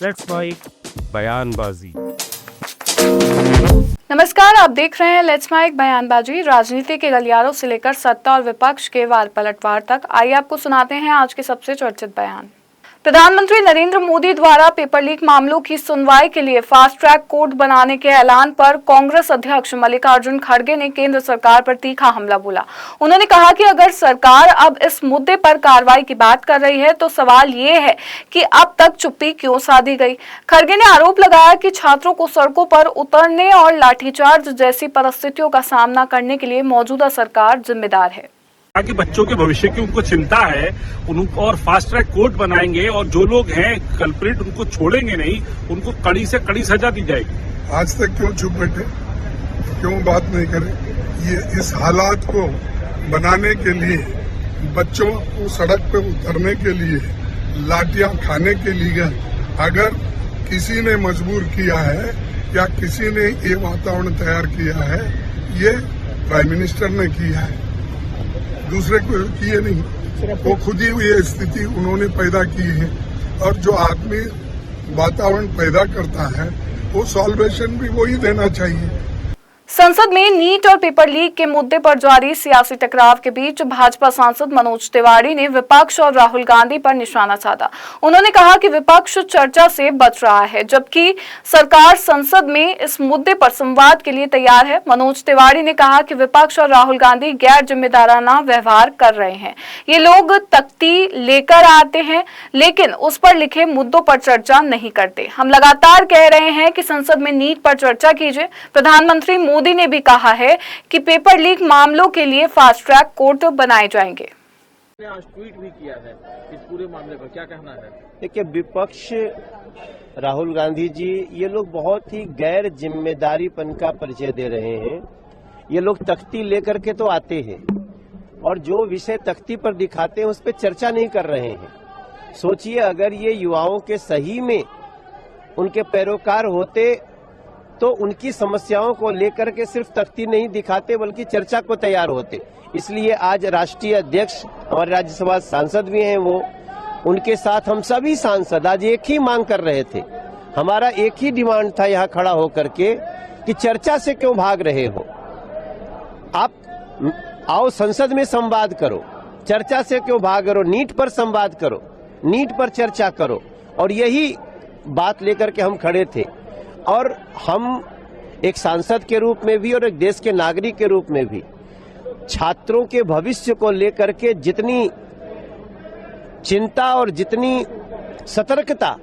Let's mic बयानबाजी। नमस्कार, आप देख रहे हैं लेट्स माइक बयानबाजी। राजनीति के गलियारों से लेकर सत्ता और विपक्ष के वार पलटवार तक, आइए आपको सुनाते हैं आज के सबसे चर्चित बयान। प्रधानमंत्री नरेंद्र मोदी द्वारा पेपर लीक मामलों की सुनवाई के लिए फास्ट ट्रैक कोर्ट बनाने के ऐलान पर कांग्रेस अध्यक्ष मल्लिकार्जुन खड़गे ने केंद्र सरकार पर तीखा हमला बोला। उन्होंने कहा कि अगर सरकार अब इस मुद्दे पर कार्रवाई की बात कर रही है तो सवाल ये है कि अब तक चुप्पी क्यों साधी गई। खड़गे ने आरोप लगाया कि छात्रों को सड़कों पर उतरने और लाठीचार्ज जैसी परिस्थितियों का सामना करने के लिए मौजूदा सरकार जिम्मेदार है। ताकि बच्चों के भविष्य की उनको चिंता है, उनको और फास्ट ट्रैक कोर्ट बनाएंगे और जो लोग हैं कल्प्रिट उनको छोड़ेंगे नहीं, उनको कड़ी से कड़ी सजा दी जाएगी। आज तक क्यों चुप बैठे, क्यों बात नहीं करे? ये इस हालात को बनाने के लिए, बच्चों को सड़क पे उतरने के लिए, लाठियां खाने के लिए अगर किसी ने मजबूर किया है या किसी ने ये वातावरण तैयार किया है, ये प्राइम मिनिस्टर ने किया है, दूसरे को किए नहीं। वो खुद ही ये स्थिति उन्होंने पैदा की है और जो आदमी वातावरण पैदा करता है वो सॉल्वेशन भी वही देना चाहिए। संसद में नीट और पेपर लीक के मुद्दे पर जारी सियासी टकराव के बीच भाजपा सांसद मनोज तिवारी ने विपक्ष और राहुल गांधी पर निशाना साधा। उन्होंने कहा कि विपक्ष चर्चा से बच रहा है जबकि सरकार संसद में इस मुद्दे पर संवाद के लिए तैयार है। मनोज तिवारी ने कहा कि विपक्ष और राहुल गांधी गैर जिम्मेदाराना व्यवहार कर रहे हैं। ये लोग तख्ती लेकर आते हैं लेकिन उस पर लिखे मुद्दों पर चर्चा नहीं करते। हम लगातार कह रहे हैं कि संसद में नीट पर चर्चा कीजिए। प्रधानमंत्री मोदी ने भी कहा है कि पेपर लीक मामलों के लिए फास्ट ट्रैक कोर्ट बनाए जाएंगे। आज ट्वीट भी किया है इस पूरे मामले पर, क्या कहना है? देखिए, विपक्ष राहुल गांधी जी ये लोग बहुत ही गैर जिम्मेदारीपन का परिचय दे रहे हैं। ये लोग तख्ती लेकर के तो आते हैं और जो विषय तख्ती पर दिखाते हैं उस पर चर्चा नहीं कर रहे हैं। सोचिए, अगर ये युवाओं के सही में उनके पैरोकार होते तो उनकी समस्याओं को लेकर के सिर्फ तख्ती नहीं दिखाते बल्कि चर्चा को तैयार होते। इसलिए आज राष्ट्रीय अध्यक्ष हमारे राज्यसभा सांसद भी हैं, वो उनके साथ हम सभी सांसद आज एक ही मांग कर रहे थे। हमारा एक ही डिमांड था यहाँ खड़ा होकर के कि चर्चा से क्यों भाग रहे हो, आप आओ संसद में संवाद करो, चर्चा से क्यों भाग रहे हो, नीट पर संवाद करो, नीट पर चर्चा करो। और यही बात लेकर के हम खड़े थे और हम एक सांसद के रूप में भी और एक देश के नागरिक के रूप में भी छात्रों के भविष्य को लेकर के जितनी चिंता और जितनी सतर्कता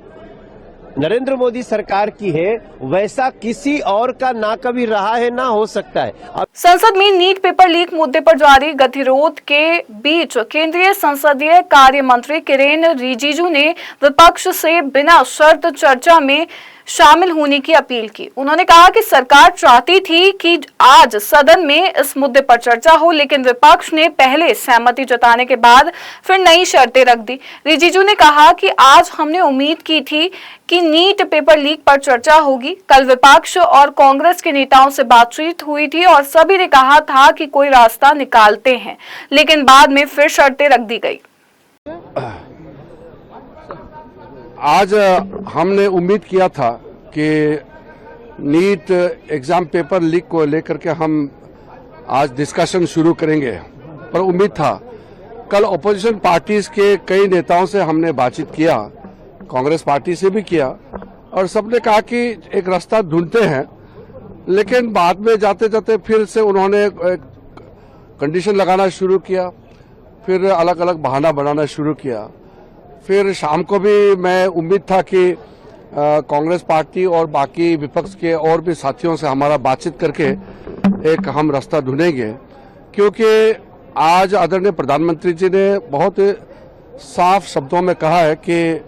नरेंद्र मोदी सरकार की है वैसा किसी और का ना कभी रहा है ना हो सकता है। संसद में नीट पेपर लीक मुद्दे पर जारी गतिरोध के बीच केंद्रीय संसदीय कार्य मंत्री किरेन रिजिजू ने विपक्ष से बिना शर्त चर्चा में शामिल होने की अपील की। उन्होंने कहा कि सरकार चाहती थी कि आज सदन में इस मुद्दे पर चर्चा हो लेकिन विपक्ष ने पहले सहमति जताने के बाद फिर नई शर्तें रख दी। रिजिजू ने कहा कि आज हमने उम्मीद की थी कि नीट पेपर लीक पर चर्चा होगी। कल विपक्ष और कांग्रेस के नेताओं से बातचीत हुई थी और सभी ने कहा था कि कोई रास्ता निकालते हैं, लेकिन बाद में फिर शर्तें रख दी गई। आज हमने उम्मीद किया था कि नीट एग्जाम पेपर लीक को लेकर के हम आज डिस्कशन शुरू करेंगे, पर उम्मीद था कल ओपोजिशन पार्टीज के कई नेताओं से हमने बातचीत किया, कांग्रेस पार्टी से भी किया और सबने कहा कि एक रास्ता ढूंढते हैं, लेकिन बाद में जाते जाते फिर से उन्होंने कंडीशन लगाना शुरू किया, फिर अलग अलग बहाना बनाना शुरू किया। फिर शाम को भी मैं उम्मीद था कि कांग्रेस पार्टी और बाकी विपक्ष के और भी साथियों से हमारा बातचीत करके एक हम रास्ता ढूंढेंगे, क्योंकि आज आदरणीय प्रधानमंत्री जी ने बहुत साफ शब्दों में कहा है कि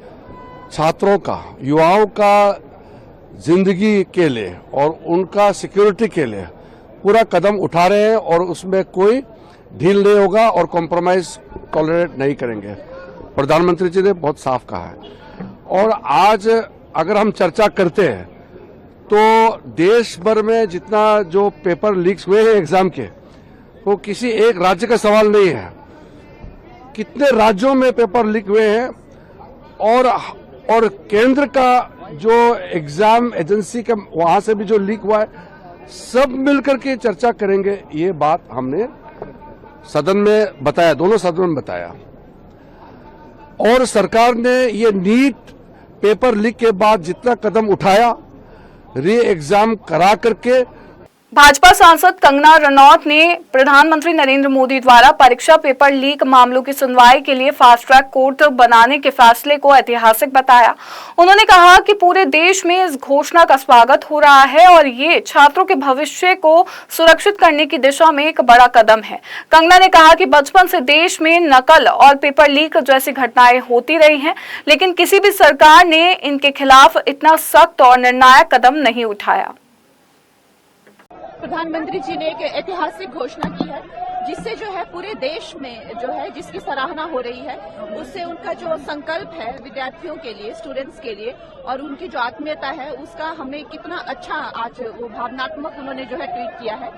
छात्रों का, युवाओं का जिंदगी के लिए और उनका सिक्योरिटी के लिए पूरा कदम उठा रहे हैं और उसमें कोई ढील नहीं होगा और कॉम्प्रोमाइज टॉलरेट नहीं करेंगे। प्रधानमंत्री जी ने बहुत साफ कहा है और आज अगर हम चर्चा करते हैं तो देश भर में जितना जो पेपर लीक्स हुए हैं एग्जाम के, वो किसी एक राज्य का सवाल नहीं है, कितने राज्यों में पेपर लीक हुए हैं और केंद्र का जो एग्जाम एजेंसी का वहां से भी जो लीक हुआ है, सब मिलकर के चर्चा करेंगे। ये बात हमने सदन में बताया, दोनों सदन में बताया। और सरकार ने ये नीट पेपर लीक के बाद जितना कदम उठाया, री एग्जाम करा करके। भाजपा सांसद कंगना रनौत ने प्रधानमंत्री नरेंद्र मोदी द्वारा परीक्षा पेपर लीक मामलों की सुनवाई के लिए फास्ट ट्रैक कोर्ट बनाने के फैसले को ऐतिहासिक बताया। उन्होंने कहा कि पूरे देश में इस घोषणा का स्वागत हो रहा है और ये छात्रों के भविष्य को सुरक्षित करने की दिशा में एक बड़ा कदम है। कंगना ने कहा कि बचपन से देश में नकल और पेपर लीक जैसी घटनाएं होती रही हैं, लेकिन किसी भी सरकार ने इनके खिलाफ इतना सख्त और निर्णायक कदम नहीं उठाया। प्रधानमंत्री जी ने एक ऐतिहासिक घोषणा की है, जिससे जो है पूरे देश में जो है जिसकी सराहना हो रही है, उससे उनका जो संकल्प है विद्यार्थियों के लिए, स्टूडेंट्स के लिए, और उनकी जो आत्मीयता है उसका हमें कितना अच्छा आज वो भावनात्मक उन्होंने जो है ट्वीट किया है।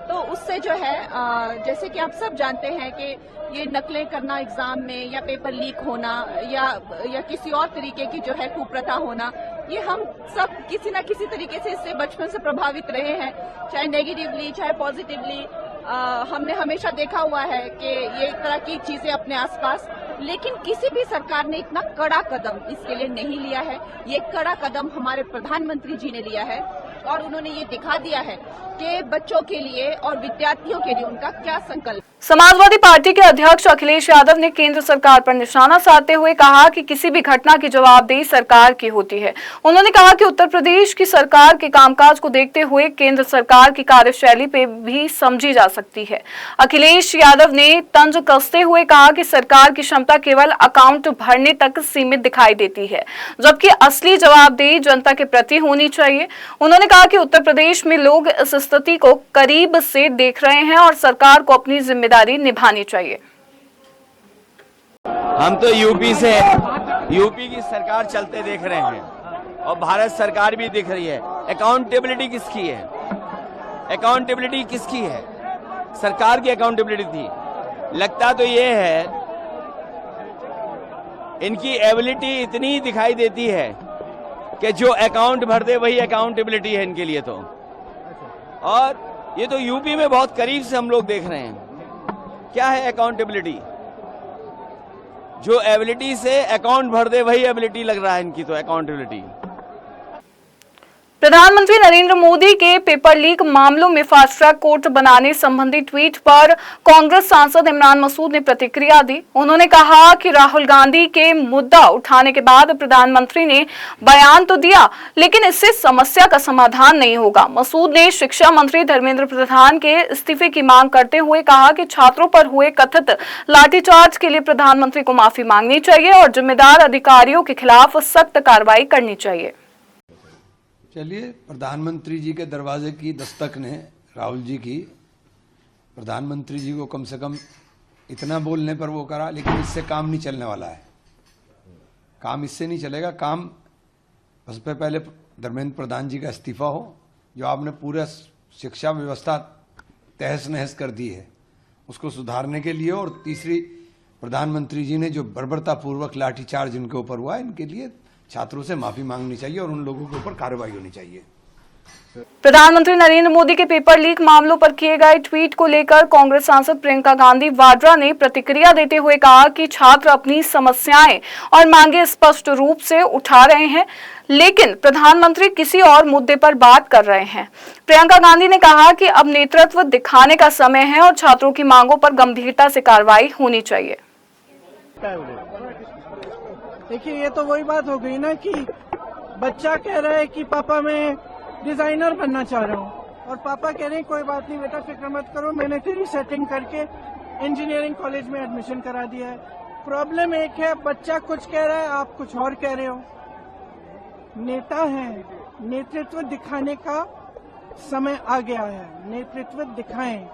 तो उससे जो है जैसे कि आप सब जानते हैं कि ये नकलें करना एग्जाम में या पेपर लीक होना या किसी और तरीके की जो है कुप्रथा होना, ये हम सब किसी न किसी तरीके से इससे बचपन से प्रभावित रहे हैं, चाहे नेगेटिवली चाहे पॉजिटिवली। हमने हमेशा देखा हुआ है कि ये तरह की चीजें अपने आसपास, लेकिन किसी भी सरकार ने इतना कड़ा कदम इसके लिए नहीं लिया है। ये कड़ा कदम हमारे प्रधानमंत्री जी ने लिया है और उन्होंने ये दिखा दिया है कि बच्चों के लिए और विद्यार्थियों के लिए उनका क्या संकल्प। समाजवादी पार्टी के अध्यक्ष अखिलेश यादव ने केंद्र सरकार पर निशाना साधते हुए कहा कि किसी भी घटना की जवाबदेही सरकार की होती है। उन्होंने कहा कि उत्तर प्रदेश की सरकार के कामकाज को देखते हुए केंद्र सरकार की कार्यशैली पे भी समझी जा सकती है। अखिलेश यादव ने तंज कसते हुए कहा कि सरकार की क्षमता केवल अकाउंट भरने तक सीमित दिखाई देती है, जबकि असली जवाबदेही जनता के प्रति होनी चाहिए। उन्होंने कहा कि उत्तर प्रदेश में लोग इस स्थिति को करीब से देख रहे हैं और सरकार को अपनी जिम्मेदारी निभानी चाहिए। हम तो यूपी की सरकार चलते देख रहे हैं और भारत सरकार भी दिख रही है। अकाउंटेबिलिटी किसकी है? अकाउंटेबिलिटी किसकी है? सरकार की अकाउंटेबिलिटी थी। लगता तो ये है इनकी एबिलिटी इतनी दिखाई देती है कि जो अकाउंट भर दे वही अकाउंटेबिलिटी है इनके लिए। तो और ये तो यूपी में बहुत करीब से हम लोग देख रहे हैं। क्या है अकाउंटेबिलिटी? जो एबिलिटी से अकाउंट भर दे वही एबिलिटी लग रहा है इनकी तो अकाउंटेबिलिटी। प्रधानमंत्री नरेंद्र मोदी के पेपर लीक मामलों में फास्ट ट्रैक कोर्ट बनाने संबंधी ट्वीट पर कांग्रेस सांसद इमरान मसूद ने प्रतिक्रिया दी। उन्होंने कहा कि राहुल गांधी के मुद्दा उठाने के बाद प्रधानमंत्री ने बयान तो दिया, लेकिन इससे समस्या का समाधान नहीं होगा। मसूद ने शिक्षा मंत्री धर्मेंद्र प्रधान के इस्तीफे की मांग करते हुए कहा कि छात्रों पर हुए कथित लाठीचार्ज के लिए प्रधानमंत्री को माफी मांगनी चाहिए और जिम्मेदार अधिकारियों के खिलाफ सख्त कार्रवाई करनी चाहिए। चलिए, प्रधानमंत्री जी के दरवाजे की दस्तक ने राहुल जी की, प्रधानमंत्री जी को कम से कम इतना बोलने पर वो करा, लेकिन इससे काम नहीं चलने वाला है। काम इससे नहीं चलेगा। काम बस पे पहले धर्मेंद्र प्रधान जी का इस्तीफा हो, जो आपने पूरा शिक्षा व्यवस्था तहस नहस कर दी है, उसको सुधारने के लिए। और तीसरी, प्रधानमंत्री जी ने जो बर्बरतापूर्वक लाठीचार्ज इनके ऊपर हुआ, इनके लिए छात्रों से माफी मांगनी चाहिए और उन लोगों के ऊपर कार्रवाई होनी चाहिए। प्रधानमंत्री नरेंद्र मोदी के पेपर लीक मामलों पर किए गए ट्वीट को लेकर कांग्रेस सांसद प्रियंका गांधी वाड्रा ने प्रतिक्रिया देते हुए कहा कि छात्र अपनी समस्याएं और मांगे स्पष्ट रूप से उठा रहे हैं, लेकिन प्रधानमंत्री किसी और मुद्दे पर बात कर रहे हैं। प्रियंका गांधी ने कहा कि अब नेतृत्व दिखाने का समय है और छात्रों की मांगों पर गंभीरता से कार्रवाई होनी चाहिए। देखिए, ये तो वही बात हो गई ना कि बच्चा कह रहा है कि पापा मैं डिजाइनर बनना चाह रहा हूँ, और पापा कह रहे हैं कोई बात नहीं बेटा, फिक्र मत करो, मैंने तेरी सेटिंग करके इंजीनियरिंग कॉलेज में एडमिशन करा दिया है। प्रॉब्लम एक है, बच्चा कुछ कह रहा है, आप कुछ और कह रहे हो। नेता है, नेतृत्व दिखाने का समय आ गया है, नेतृत्व दिखाएं।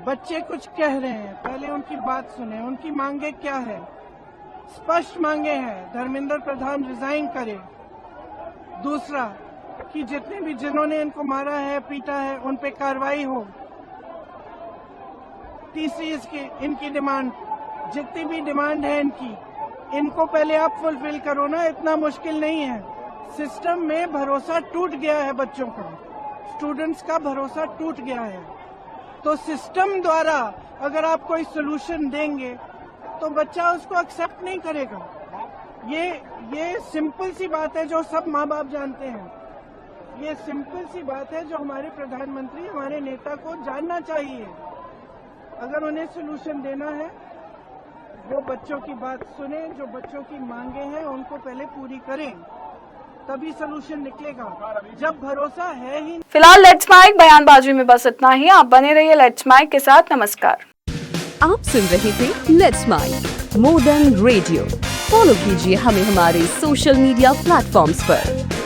बच्चे कुछ कह रहे हैं, पहले उनकी बात सुने, उनकी मांगे क्या है। स्पष्ट मांगे हैं, धर्मेंद्र प्रधान रिजाइन करे। दूसरा, कि जितने भी जिन्होंने इनको मारा है, पीटा है, उन पे कार्रवाई हो। तीसरी, इनकी डिमांड, जितनी भी डिमांड है इनको पहले आप फुलफिल करो ना, इतना मुश्किल नहीं है। सिस्टम में भरोसा टूट गया है, बच्चों का, स्टूडेंट्स का भरोसा टूट गया है। तो सिस्टम द्वारा अगर आप कोई सोल्यूशन देंगे तो बच्चा उसको एक्सेप्ट नहीं करेगा। ये सिंपल सी बात है जो सब माँ बाप जानते हैं। ये सिंपल सी बात है जो हमारे प्रधानमंत्री, हमारे नेता को जानना चाहिए। अगर उन्हें सोल्यूशन देना है, वो बच्चों की बात सुने, जो बच्चों की मांगे हैं उनको पहले पूरी करें, तभी सोल्यूशन निकलेगा। जब भरोसा है ही। फिलहाल लेट्स माइक बयानबाजी में बस इतना ही। आप बने रहिए लेट्स माइक के साथ। नमस्कार। आप सुन रहे थे let's mike more than radio. Follow कीजिए हमें हमारे सोशल मीडिया प्लेटफॉर्म्स पर।